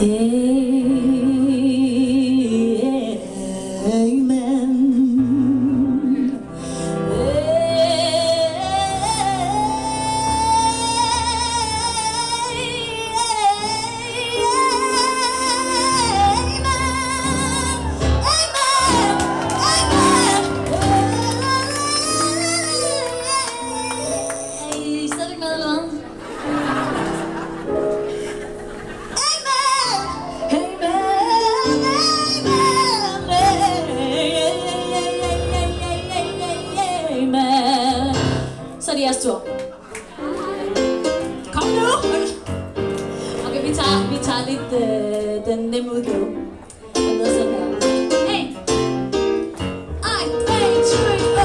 Så er det jeres tur. Kom nu! Okay, vi tager lidt den nemme udgave. Den lyder sådan her. Hey! Ej, hey, tryk, oh!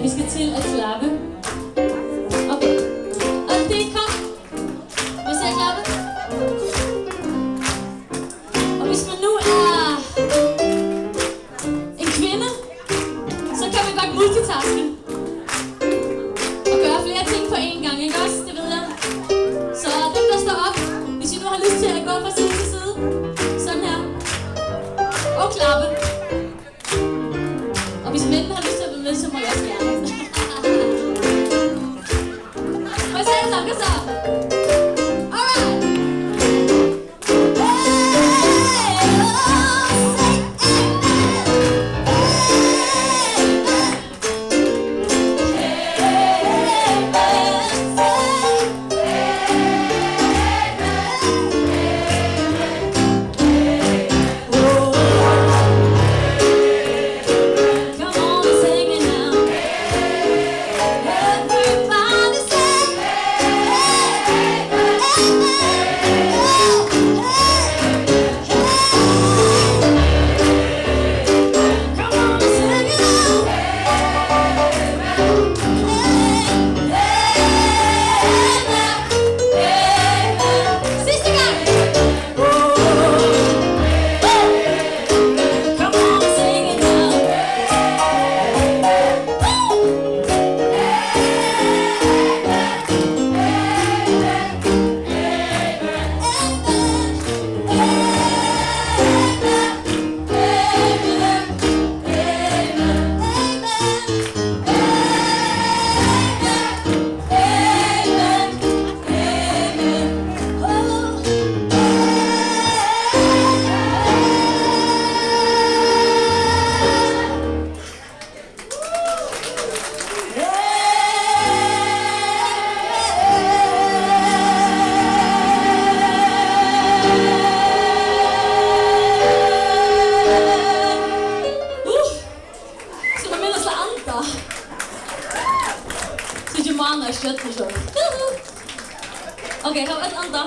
Vi skal til at klappe. Okay. Og det kom. Må jeg se at klappe? Og hvis man nu er en kvinde, så kan man godt multitaske. Og gøre flere ting på én gang, ikke også? Det ved jeg. Så dem der står op, hvis I nu har lyst til at gå fra side til side. Sådan her. Og klappe. Og hvis mændene har lyst til at blive med, så må jeg også gerne. Må jeg se det sammen, så? Alright! Syns ju man är kött och så. Okej, har vi ett andra?